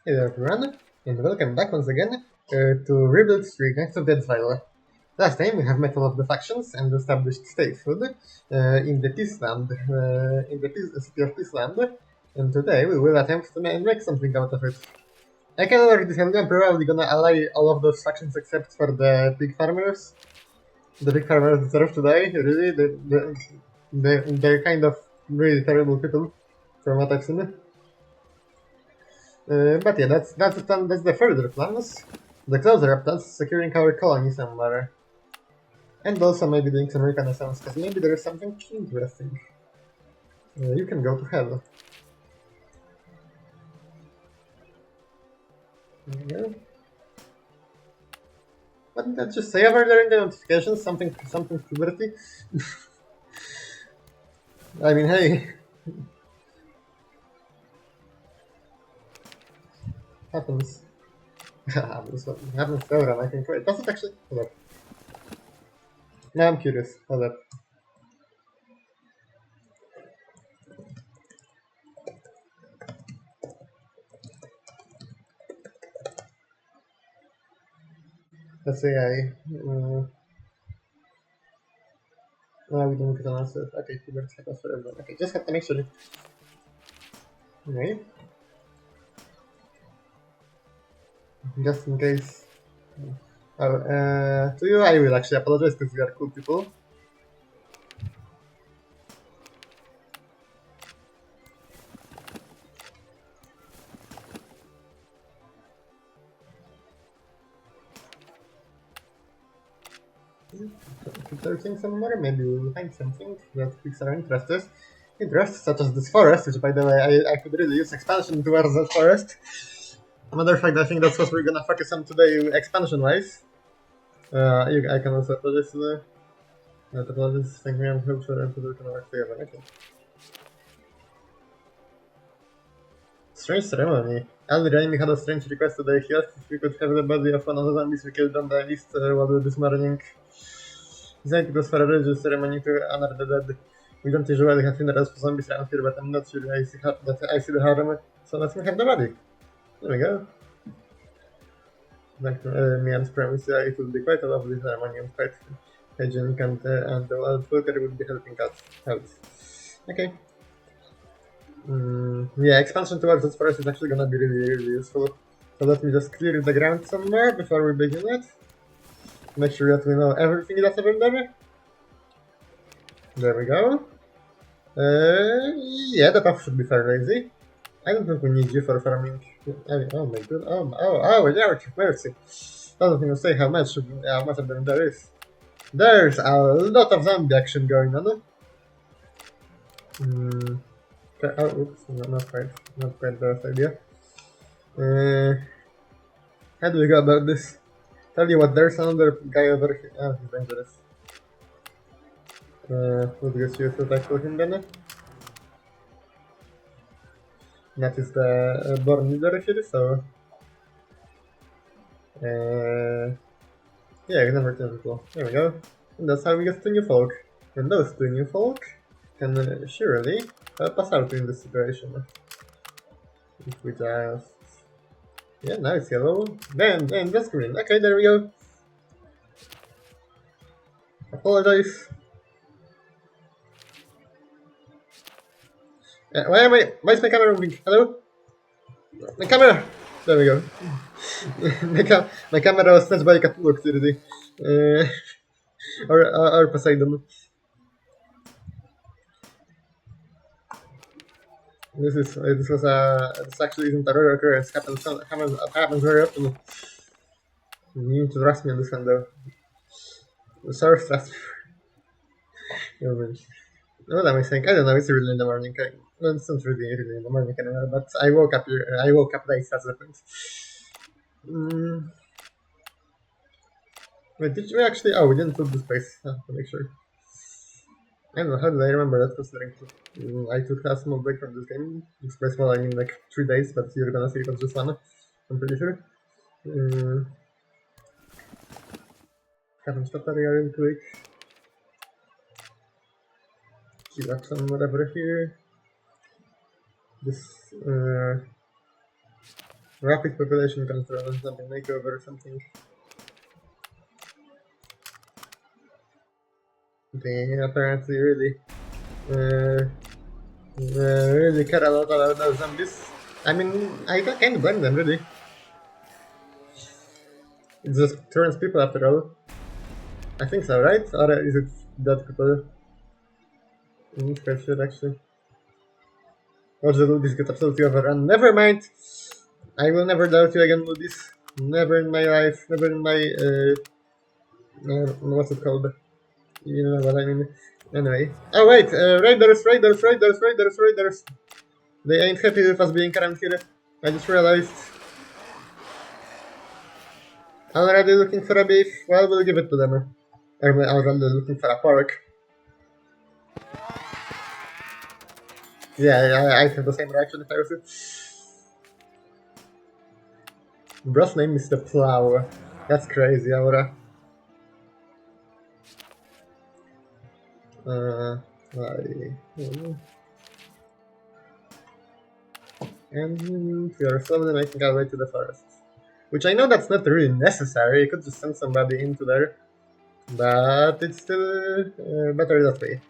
Hey there everyone, and welcome back once again to Rebuild 3 Gangs of Deadsville. Last time we have met all of the factions and established statehood in the Peaceland, in the city of Peaceland, and today we will attempt to make something out of it. I can already tell you I'm probably gonna ally all of those factions except for the pig farmers. The pig farmers deserve to die, really. They're kind of really terrible people from what I've seen. But yeah, that's the further plans. The closer up plans securing our colony somewhere. And also maybe doing some reconnaissance, because maybe there is something interesting. You can go to hell. There you go. What did that just say over there in the notifications? Something puberty? I mean, hey. Happens. happens to everyone, I think. Wait, does it actually? Hold up. Now I'm curious. Hold up. Let's say no, we don't get an answer. Okay, puberty happens for everyone. Okay, just have to make sure. Okay. Just in case. Oh, to you I will actually apologize because you are cool people. Keep searching somewhere, maybe we will find something that piques our interests, such as this forest, which by the way I could really use expansion towards that forest. Matter of fact, I think that's what we're gonna focus on today, expansion-wise. I can also apologize to the apologies, thank me, I'm hopeful and people can work together. Okay. Strange ceremony. Al Raimi had a strange request today. He asked if we could have the body of one of the zombies we killed on the list while this morning. He said it was for a religious ceremony to honor the dead. We don't usually have funerals for zombies around here, but I'm not sure that I see the harm, so let me have the body. There we go. Like Mian's promise, it will be quite a lovely ceremony and quite hygienic, and the old filter will be helping us out. Okay. Yeah, expansion towards this forest is actually gonna be really useful. So let me just clear the ground somewhere before we begin it. Make sure that we know everything that's over there. There we go. Yeah, the path should be fairly easy. I don't think we need you for farming. Oh my god, yeah, mercy. Doesn't even say how much of them there is. There's a lot of zombie action going on. Oh, oops, not quite the best idea. How do we go about this? Tell you what, there's another guy over here. Oh, he's dangerous. We'll just use to tackle him then. That is the born leader here, so... yeah, never tell. There we go. And that's how we get to new folk. And those two new folk can surely help us out in this situation. If we just... yeah, now it's yellow. Then that's green. Okay, there we go. Apologize. Why is my camera moving? Hello? My camera! There we go. my camera was touched by a Cthulhu clearly. Or Poseidon. This actually isn't a rare occurrence. Happens very often. You need to trust me on this one though. Sorry, trust me. What am I saying? I don't know. It's really in the morning. Well, it's not really in the morning anymore. But I woke up here. I woke up late. That's the point. Wait, did we actually? Oh, we didn't put the space. To make sure. I don't know. How did I remember that? Considering I took a small break from this game. By small, I mean like 3 days. But you're gonna see it was just one. I'm pretty sure. Haven't stopped area real quick. Heal up some whatever here. This Rapid population control or something, makeover or something. They apparently uh, really care a lot about those zombies. I mean, I can't blame them really. It just turns people after all. I think so, right? Or is it dead people? I'm not quite sure actually. Watch the Ludis get absolutely overrun. Never mind! I will never doubt you again, Ludis. Never in my life, never in my, what's it called? You know what I mean. Anyway. Oh wait, raiders! They ain't happy with us being around here. I just realized. Already looking for a beef? Well, we'll give it to them. I'm already looking for a pork. Yeah, I have the same reaction if I was it. Bro's name is the Plow. That's crazy, Aura. I... And we are slowly making our way to the forest. Which I know that's not really necessary, you could just send somebody into there. But it's still better that way.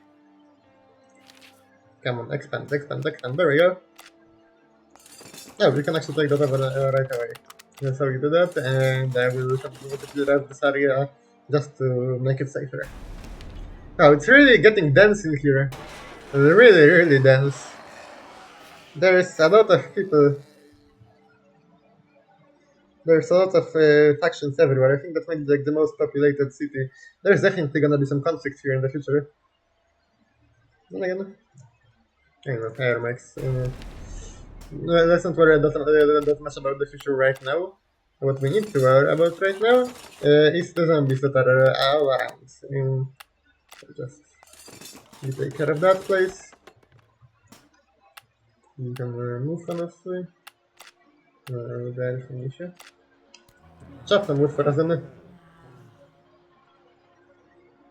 Come on, expand. There we go. Oh, we can actually take that over right away. So we do that, and I will continue to clear out this area just to make it safer. Oh, it's really getting dense in here. Really dense. There's a lot of people. There's a lot of factions everywhere. I think that might be like the most populated city. There's definitely gonna be some conflict here in the future. Then again, I don't know, Air Max. Let's not worry that much about the future right now. What we need to worry about right now is the zombies that are all around. Just you take care of that place. You can move honestly. There's an issue. Chop them wood for us, then.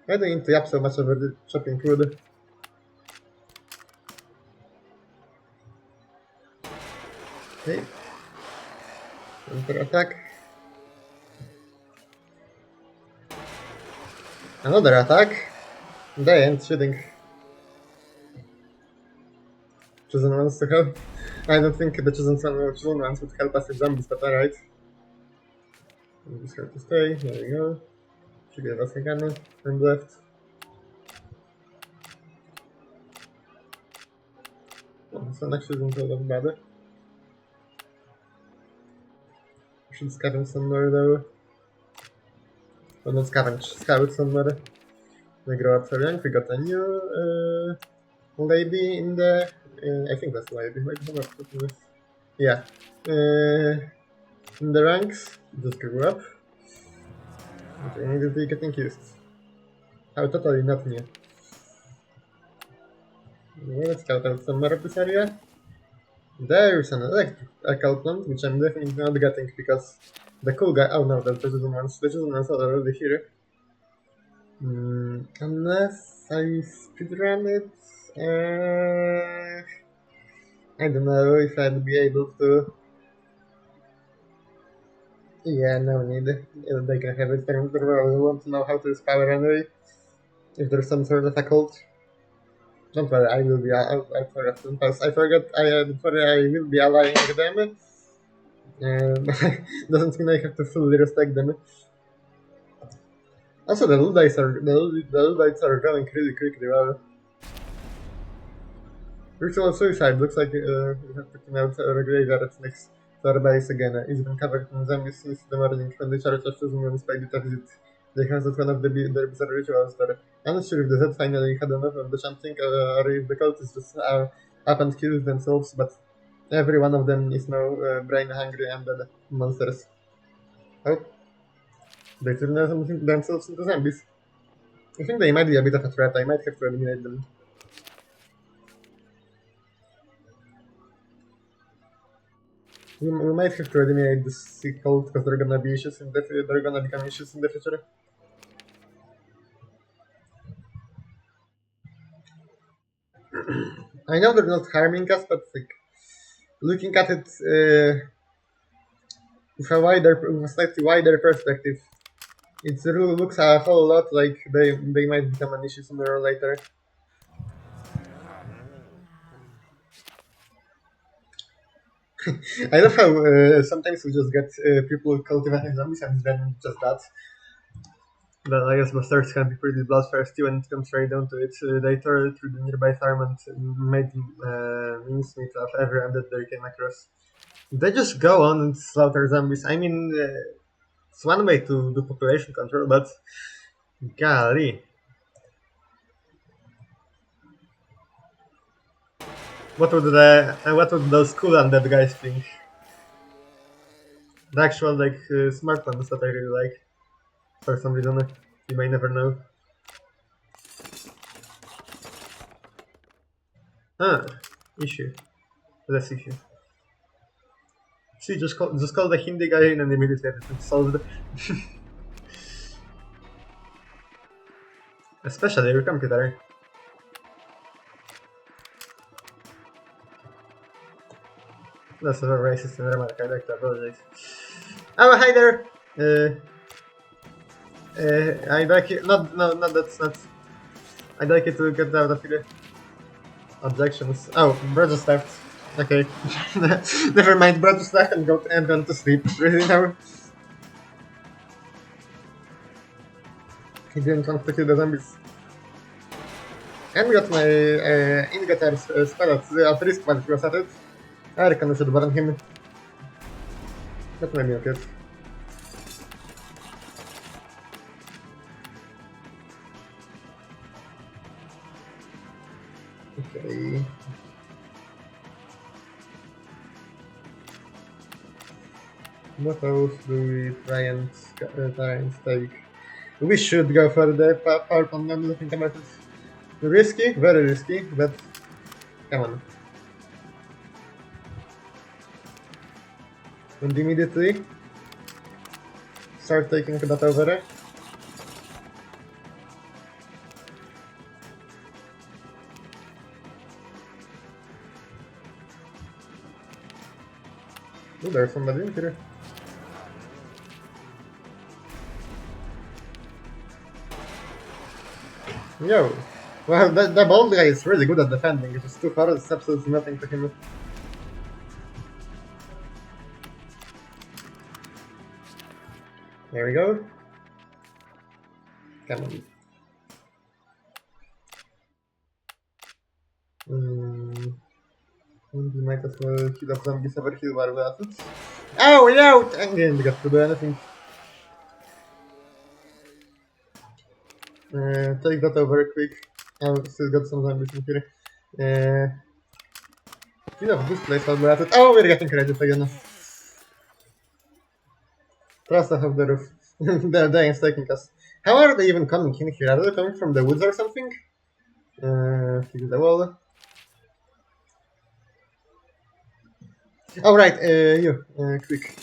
I don't need to yap so much over the chopping wood. Okay. Counter attack. Another attack. They ain't shooting. Chosen ones to help. I don't think the chosen ones would help us with zombies, but alright. I'm just here to stay. There we go. Should give us a gun and left. Oh, this one actually isn't all that bad. We should scavenge somewhere though. Well, not scavenge, scout somewhere. We grow up so young. We got a new lady in the. I think that's the lady. Wait, hold up. Yeah. In the ranks, just grew up. Okay, immediately getting used. Oh, totally not new. Let's scout out some more of this area. There's an electrical plant, which I'm definitely not getting because the cool guy. Oh no, the chosen ones. The chosen ones are already here. Unless I speedrun it. I don't know if I'd be able to. Yeah, no need. They can have it. They want to know how to use power anyway. If there's some sort of a cult. Don't worry, I will be. I forgot to pass. I forgot. I will be allying with them. Doesn't mean I have to fully respect them. Also, the Luddites are going really quickly. Well, ritual suicide looks like we have taken out a graveyard next to our base again. It's been covered in zombies since the morning when the church of chosen ones paid it a visit. They cancelled one of their bizarre rituals there. I'm not sure if the Z finally had enough of the chanting or if the cultists just up and killed themselves, but every one of them is now brain hungry and dead monsters. Oh, they turned themselves into zombies. I think they might be a bit of a threat. I might have to eliminate them. We might have to eliminate this sequel because they're gonna be issues in the they're gonna become issues in the future. I know they're not harming us, but like looking at it with a slightly wider perspective. It really looks a whole lot like they might become an issue sooner or later. I love how sometimes we just get people cultivating zombies and then just that. But I guess bastards can be pretty bloodthirsty when it comes right down to it. They tore through the nearby farm and made mincemeat of every undead they came across. They just go on and slaughter zombies. I mean, it's one way to do population control, but golly. What would those cool undead guys think? The actual like smart ones that I really like for some reason. You may never know. Ah, issue. Less issue. See, just call the Hindi guy in and immediately everything's solved. Especially your computer. That's a racist remark. I'd like to apologize. Oh, hi there. I'd like you. No, that's not. I'd like you to get out of here. Objections. Oh, bro just left. Okay. Never mind, bro just left and gone to sleep. Really now? He didn't want to kill the zombies. And got my indicator spell at risk when he was at it. I reckon I should burn him. That made me okay. Okay. What else do we try and take? We should go for the power plant. I'm looking about it. Risky, very risky, but come on. And immediately start taking that over there. Oh, there's somebody in here. Yo. Well, the bald guy is really good at defending. It's just too far, it's absolutely nothing to him. There we go. Come on. We might as well heal up zombies over here while we're at it. Oh, yo! I didn't get to do anything. Take that over quick. I've still got some zombies in here. Clean up this place while we're at it. Oh, we're getting credit again. Trust I have the roof. The is taking us. How are they even coming in here? Are they coming from the woods or something? Fix the wall. Oh, right, you. Quick.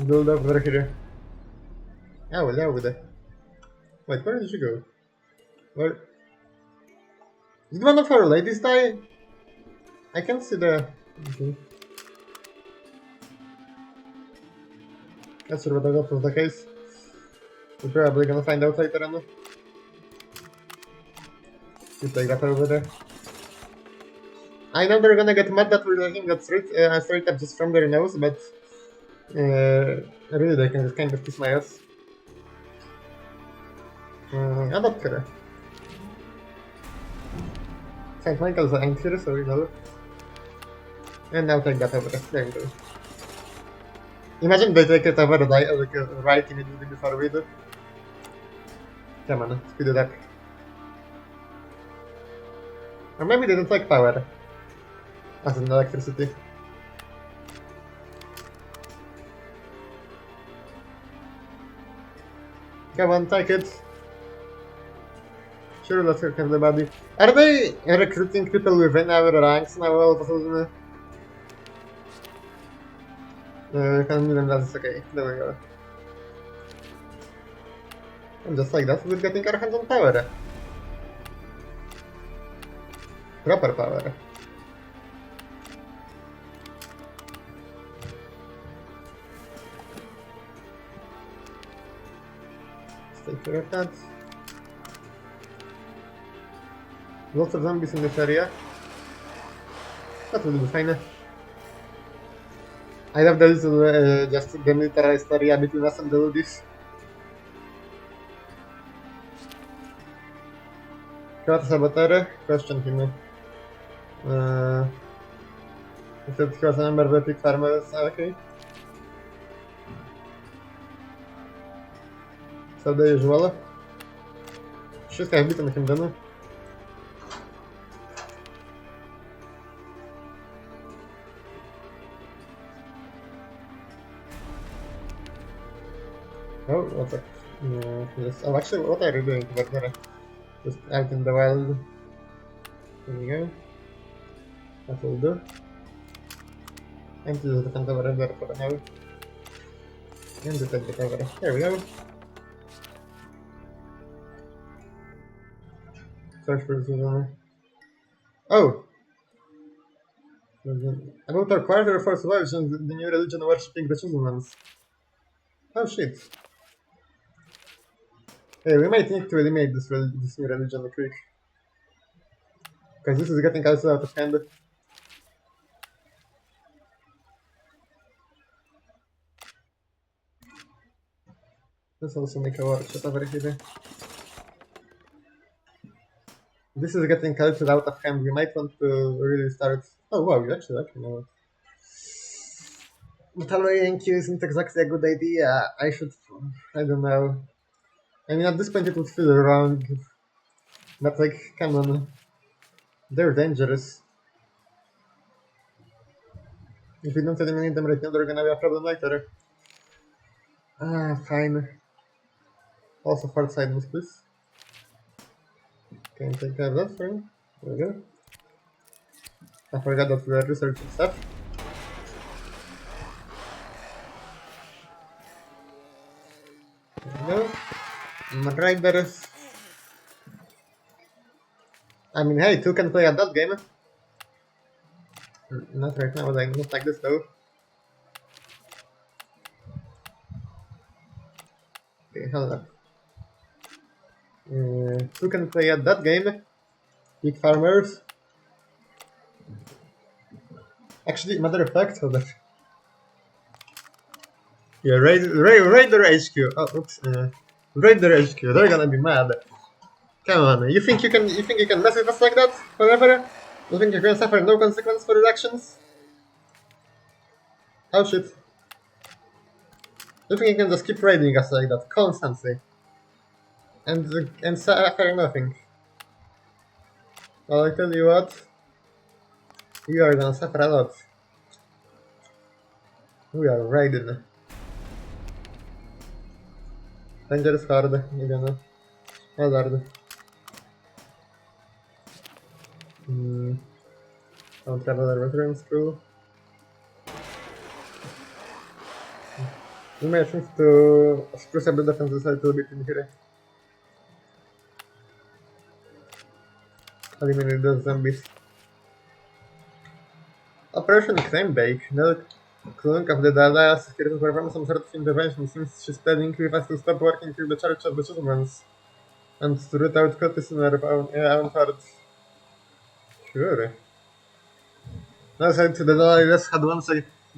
Build up over here. Oh, well, with that. Wait, where did you go? Where? Did one of our ladies die? I can't see the... Okay. Not sure whether that was the case. We're probably gonna find out later on. You take that over there. I know they're gonna get mad that we're looking at straight up just from their nose, but... really they can just kind of kiss my ass. Adopt her. St. Michael's ain't here, so you know. And now take that over there. There you go. Imagine they take it over right immediately before we do. Come on, speed it up. Or maybe they don't like power. As in electricity. Come on, take it. Sure, let's have the body. Are they recruiting people within our ranks now all of a sudden? That's okay. There we go. And just like that, we're getting our hands on power. Proper power. take care of that. Lots of zombies in this area. That will be fine. I love the little, just the militarized area between us and the Ludis. Chyba to sabotery? Question him. Instead he was a member of the pig farmers, okay. So the usual. Wszystko jak bito na tym dano. Oh, what's up? Yes. Oh, actually, what are you doing over there? Just out in the wild. There we go. That will do. And to use the cover there for now. And to take the cover. There we go. Search for the oh! About our quarter for survivors the new religion worshipping the chosen ones. Oh shit. Hey, we might need to eliminate this new religion quick. Because this is getting also out of hand. Let's also make a workshop over here. This is getting cultured out of hand. We might want to really start. Oh wow, you actually like know what. Metal Q isn't exactly a good idea. I should. I don't know. I mean, at this point it would feel wrong. But like, come on. They're dangerous. If we don't eliminate them right now, they're gonna be a problem later. Ah, fine. Also, hard side moves, please. Can take care of that for me. There we go. I forgot that we are researching stuff. There we go. Riders. I mean, hey, two can play at that game. Not right now, like, not like this though. Okay, hold up. Two can play at that game. Pig farmers. Actually, matter of fact, hold up. Yeah, Raider HQ. Oh, oops. Raider HQ. They're gonna be mad. Come on, you think you can mess with us like that forever? You think you're gonna suffer no consequence for your actions? Oh shit. You think you can just keep raiding us like that constantly? And suffer nothing? Well, I tell you what, you are gonna suffer a lot. We are raiding. Dangerous hard, you're gonna hazard. Don't traveler veterans crew. We might have to spruce up the defenses a little bit in here. Eliminate those zombies. Operation Crime Bake. No clunk of the Dalai here to perform some sort of intervention since she's telling with us to stop working with the Church of the Chosen Ones and to root out cultists in our own hearts. Sure. No, said to the Dalai had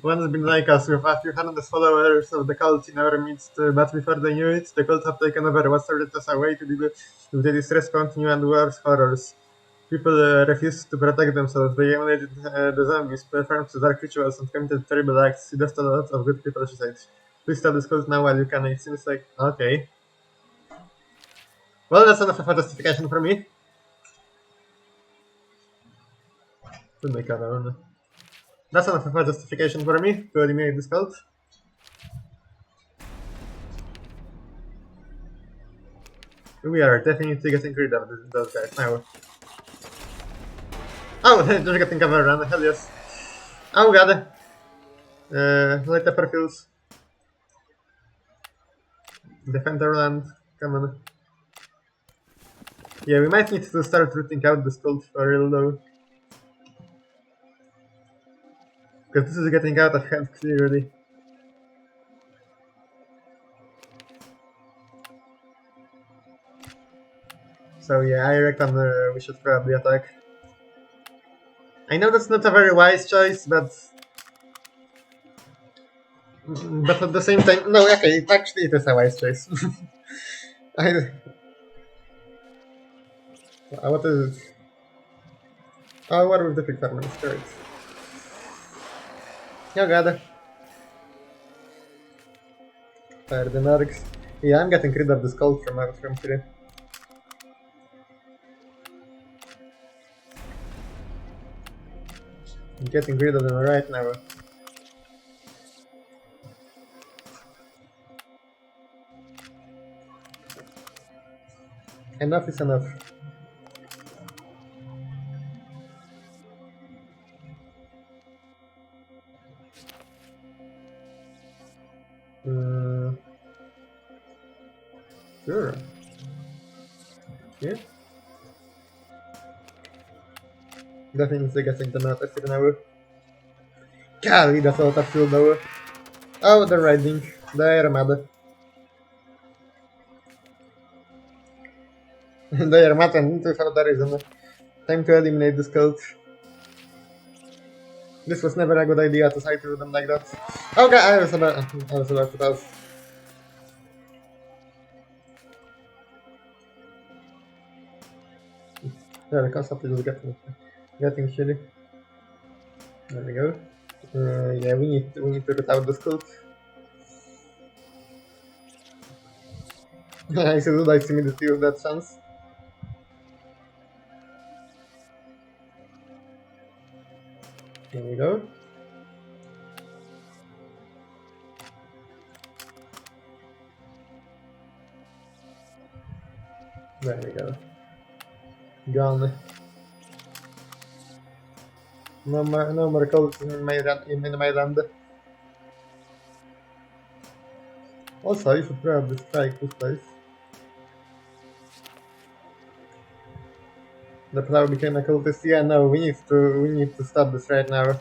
once been like us with a few hundred followers of the cult in our midst, but before they knew it, the cult had taken over what started us away to the distress continue and worse horrors. People refused to protect themselves. They emulated the zombies, performed dark rituals, and committed terrible acts. You lost a lot of good people, she said. Please stop this cult now while you can. It seems like okay. Well, that's enough of a justification for me. To make a run. That's enough of a justification for me to eliminate this cult. We are definitely getting rid of those guys now. Oh, they're getting cover run. Hell yes. Oh god. Light upper fields. Defend our land. Come on. Yeah, we might need to start rooting out this cult for real though. Because this is getting out of hand clearly. So yeah, I reckon we should probably attack. I know that's not a very wise choice, but at the same time, no, okay, actually it is a wise choice. I, what is it? Oh, what with the pig farmer? Correct. Oh god. Fire the narcs. Yeah, I'm getting rid of this cold from here. I'm getting rid of them right now. Enough is enough. Mm, sure. Yeah. Definitely getting the notice now. Golly, that's a lot of fuel though. Oh, they're riding. They're mad. They're mad and for that reason. Time to eliminate this cult. This was never a good idea to side with them like that. Okay, I was about to pass. Yeah, the concept is getting shitty. There we go. Yeah, we need to root out this cult. I should like immediately use that chance. There we go. There we go. Gone. No more cults in my land. Also, you should probably strike this place. The plow became a cultist. Yeah, no, we need to stop this right now.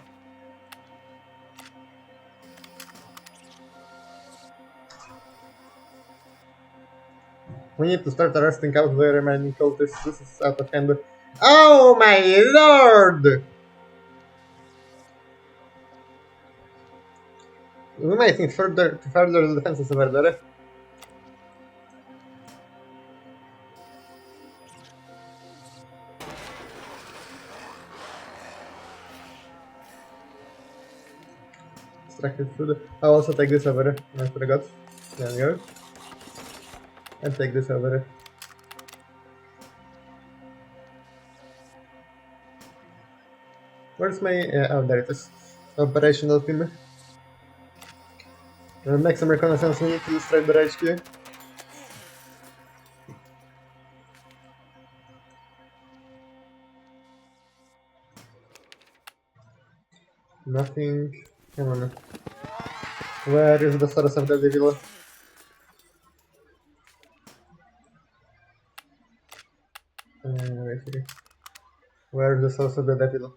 We need to start arresting out the remaining cultists. This is out of hand. Oh my lord! We might need to further the defenses over there. Extracted food. I'll also take this over. I forgot. There we go. And take this over. Where's my... oh, there it is. Operational team. Make some reconnaissance. We need to destroy the HQ. Nothing. Come on. Where is the source of the devil? Wait here. Where is the source of the devil?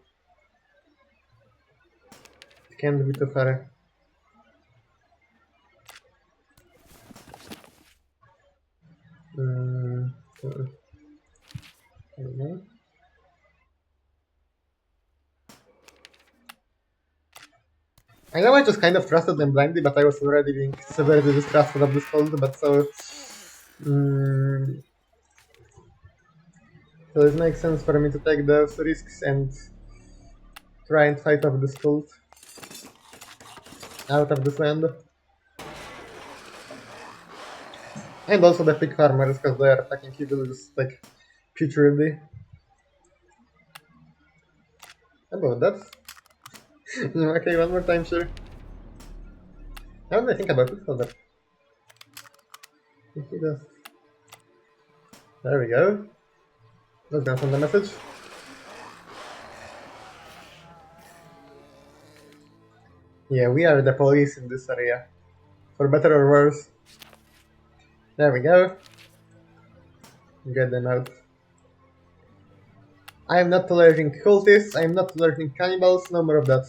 It can't be too far. Okay. I know I just kind of trusted them blindly, but I was already being severely distrustful of this hold, but so... so it makes sense for me to take those risks and try and fight off this hold out of this land. And also the pig farmers, because they are attacking villages like futurely. About that. Okay, one more time, sure. How do I think about it? Hold up. There we go. Let's go send the message. Yeah, we are the police in this area. For better or worse. There we go. Get them out. I am not tolerating cultists, I am not tolerating cannibals, no more of that.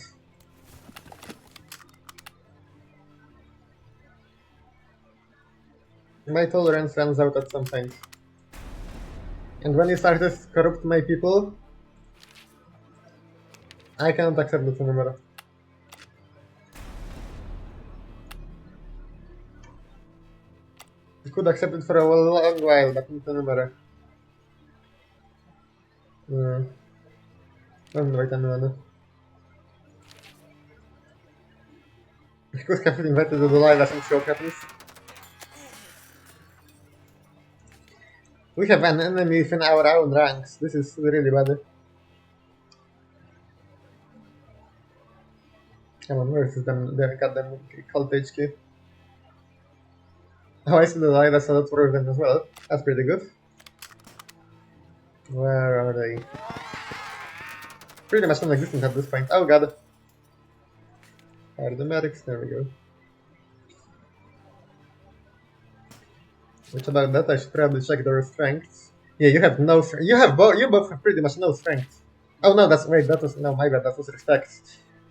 My tolerance runs out at some point. And when you start to corrupt my people, I cannot accept this anymore. You could accept it for a long while, but not anymore. Don't invite anyone. You could have invited the live and see what happens. We have an enemy within our own ranks. This is really bad. Come on, where is their goddamn cult HQ? Oh, I see the live as a lot for them as well. That's pretty good. Where are they? Pretty much non-existent at this point. Oh god. Are the medics? There we go. Which about that? I should probably check their strengths. Yeah, you have no strength. You both have pretty much no strength. Oh no, that's wait. That was no, my bad. That was respect.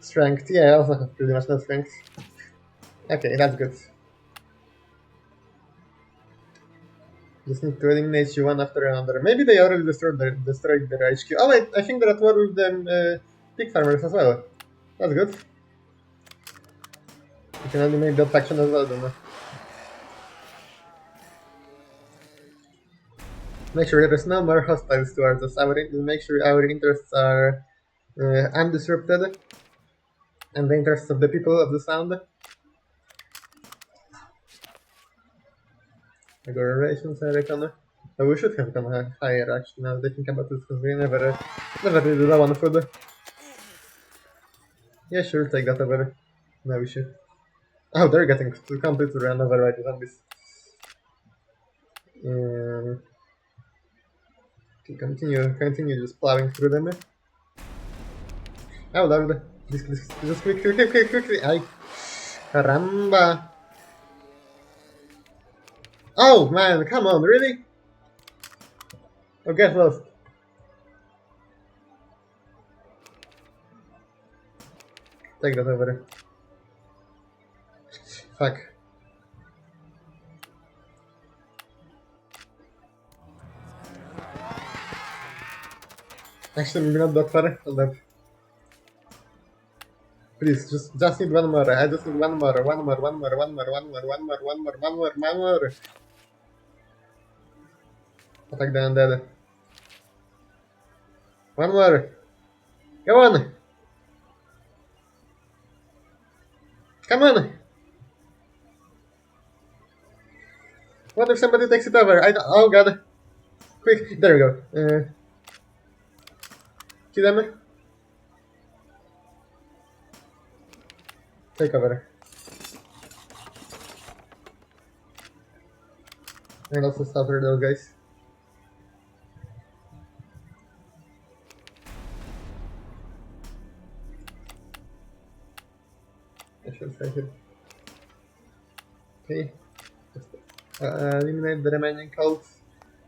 Strength. Yeah, I also have pretty much no strength. Okay, that's good. Just need to eliminate you one after another. Maybe they already destroyed their HQ. Oh wait, I think they're at war with them pig farmers as well. That's good. You can eliminate that faction as well then. Make sure there's no more hostiles towards us. Make sure our interests are undisrupted and the interests of the people of the Sound. Relations, I reckon. Oh, we should have gone higher actually now that I think about it because we never really low on food. Yeah, sure, take that over. No issue. Oh, they're getting completely run over by the zombies. Okay, continue just plowing through them. Oh lord, just quickly, ay, caramba. Oh man, come on, really? Oh, get lost. Take that over. Fuck. Actually, maybe not that far. Hold up. Please, just need one more. I just need one more. Attack the undead. One more. Go on. Come on. What if somebody takes it over? Oh god. Quick. There we go. Kill them. Take over. And also slaughter those guys. I should say it. Okay. Eliminate the remaining cults.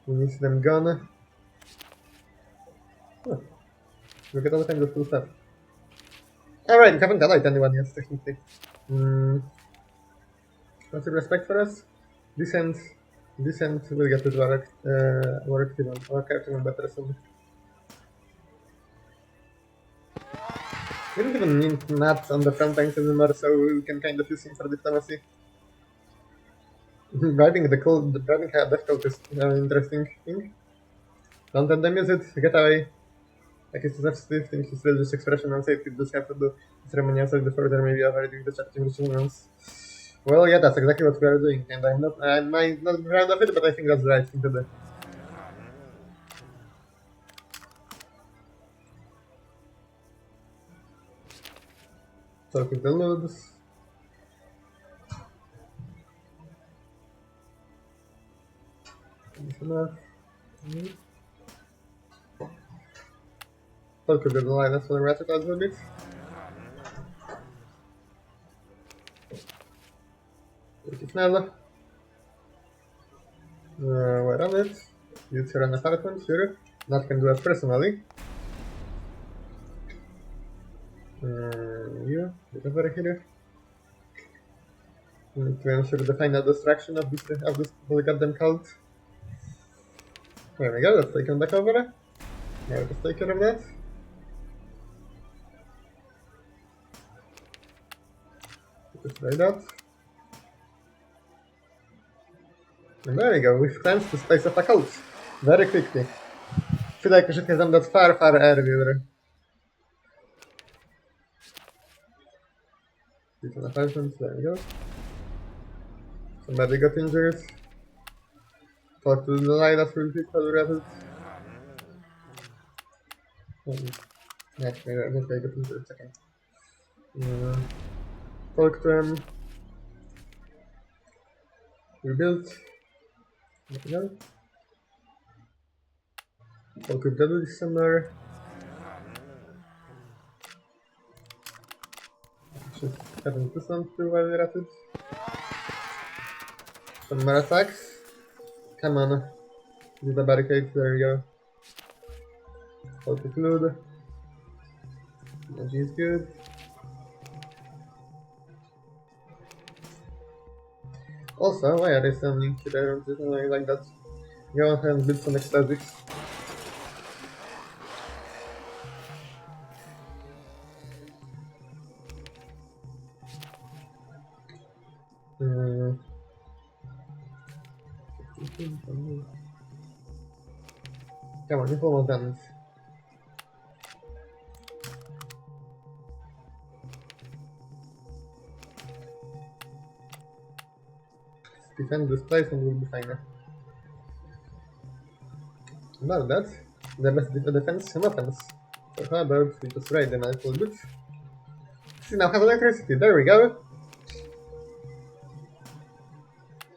We need them gone. Oh, look at all kinds of cool stuff. Alright, we haven't allied anyone yet, technically. What's your respect for us? Decent will get to work even better soon. We don't even need Nats on the front lines anymore, so we can kind of use him for diplomacy. Driving a death cult is an interesting thing. Don't let them use it, get away. Like it's a thing, it's religious expression and safety just have to do ceremony outside before there may be avoiding the charging rituals. Well, yeah, that's exactly what we are doing, and I might not be proud of it, but I think that's the right thing to do. Talk with the loods. Talk with the line, that's what I'm ratchet out a bit. Take it now. Where on it? Use your own apartment, sure. That can do us personally. You, get over here. We need to ensure the final destruction of this goddamn cult. There we go, let's take him back over. Now let's take care of that. Just like that. And there we go, we've cleansed the space of a cult very quickly. I feel like we should have done that far earlier. These are the apartments, there we go. Somebody got injured. Talk to the light of people rather. Actually, I think I got injured second. Talk to him. Rebuild. There we go. Talk with Dudley somewhere. Should haven't this one too while we're at it. Some more attacks. Come on. Do the barricades, there we go. Talk with Lud. Energy is good. Also, why are they sending to their own system like that? Go ahead and build some explosives. Come on, it's almost done. Defend this place and we'll be fine. About that, the best defense and offense. So how about we just raid them a little bit? She now has electricity, there we go!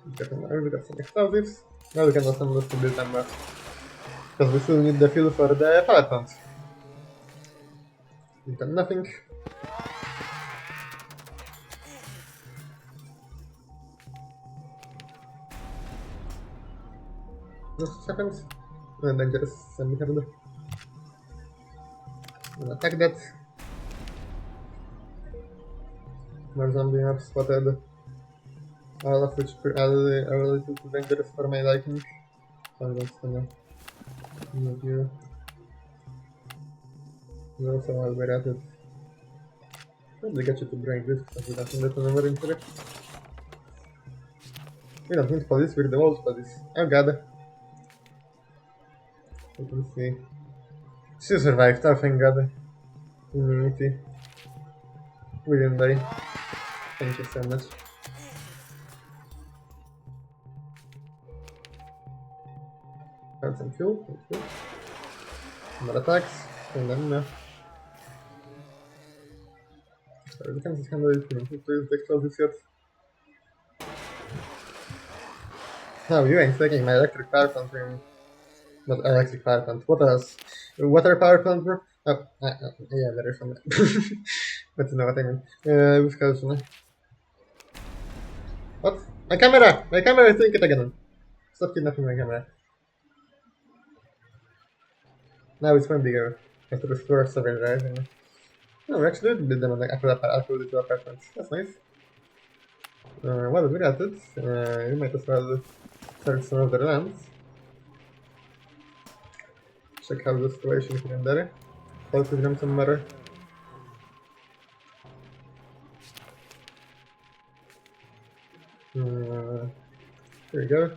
We got some explosives. Now we can also move to build them because we still need the fuel for the power plant. We got nothing. Just happens. And then there's some here. We'll attack that. More zombie have spotted. All of which are a little too dangerous for my liking. So I'm just gonna move you. You also while we're at it. Probably get you to break this because we don't need that anymore in here. We don't need police, we're the world's police. Oh god. You can see. She survived, oh thank god. Immunity. We didn't die. Thank you so much. Have some fuel, thank you. More attacks, and then so the defense is handled, we don't need to use the explosives yet. No, you ain't taking my electric power plant from... Not electric power plant, what else? Water power plant, bro? Oh, yeah, there is some. But you know what I mean. With caution. What? My camera! My camera is doing it again! Stop kidnapping my camera. Now it's one bigger. I have to restore several, right? No, we actually did build them on the actual apartments. That's nice. Well, we got it. You might as well search some of their lands. Check out the situation here and there. Talk with them some more. Here we go.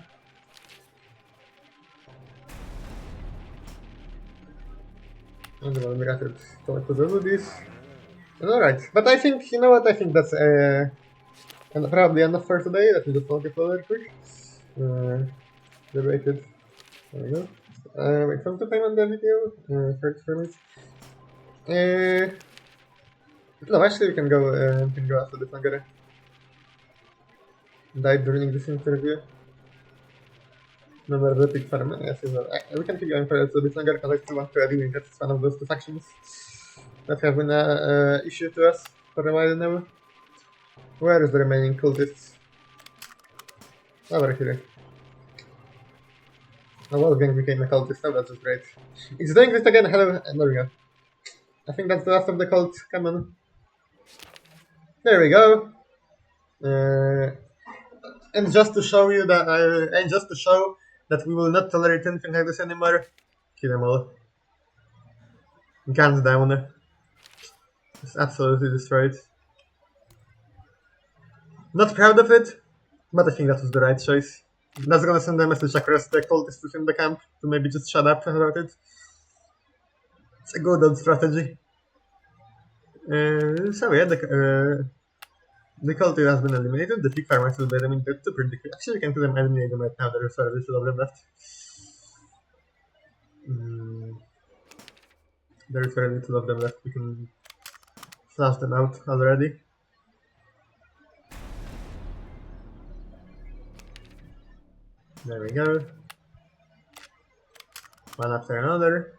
And well, we got it. Talk to do this. And alright, but I think, you know what, I think that's and probably enough for today. Let me just talk it over quick. Liberated. There we go. Wait, some time on the video. 30 minutes. No, actually, we can go after this longer. Died during this interview. Remember the pig farm? Yes, we can keep going for a little bit longer because I still want to redeem it. It's one of those two factions that have been an issue to us for a while now. Where is the remaining cultists? Over here. Oh, Wolfgang became a cultist, oh that's just great. It's doing this again, hello, there we go. I think that's the last of the cult, come on. There we go. And just to show you that, that we will not tolerate anything like this anymore. Kill them all. Guns down. It's absolutely destroyed. Not proud of it, but I think that was the right choice. That's gonna send a message across the cultists within the camp to maybe just shut up about it. It's a good old strategy. So yeah, the cultist has been eliminated. The pig farmers will be eliminated too pretty quick. Actually, you can kill them, eliminate them right now. There is very little of them left. There is very little of them left. We can flush them out already. There we go. One after another.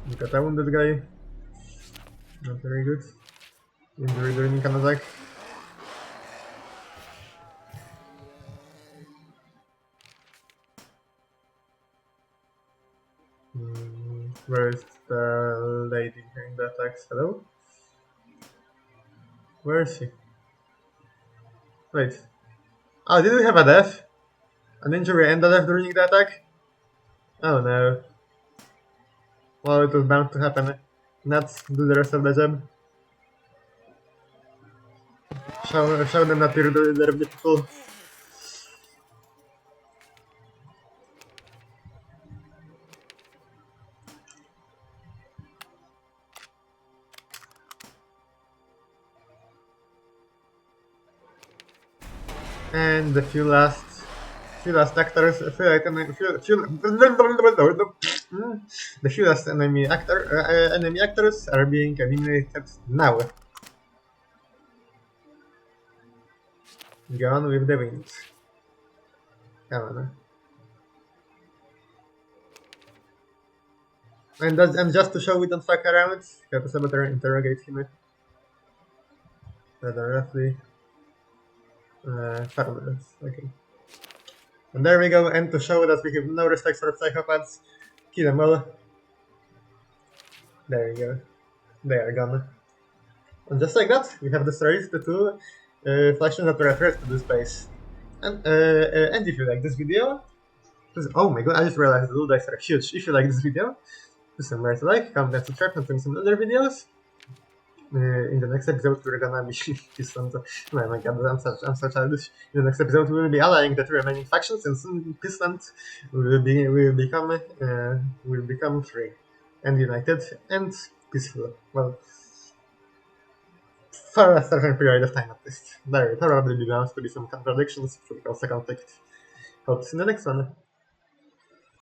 We got a wounded guy. Not very good. Injury during an attack. Where is the lady during the attacks? Hello? Where is she? Wait. Oh, did we have a death? An injury and a death during the attack? Oh no. Well, it was bound to happen. Let's do the rest of the job. Show them that they're beautiful. And the few last actors, the few last enemy actors are being eliminated now. Gone with the wind. Come on. And just to show we don't fuck around, have to better interrogate him. Rather roughly. Farmers. Okay. And there we go, and to show that we have no respect for psychopaths, kill them all. There we go. They are gone. And just like that, we have destroyed the two factions that were a threat to this base. And if you like this video, oh my god, I just realized the blue dice are huge. If you like this video, please remember to like, comment, and subscribe, and some other videos. In the next episode, we're gonna be Piston. Oh my god, I'm so childish. In the next episode, we will be allying the two remaining factions, and soon Piston will become free and united and peaceful. Well, for a certain period of time at least. There will probably be bound to be some contradictions, so we also conflict. Hope to see you in the next one.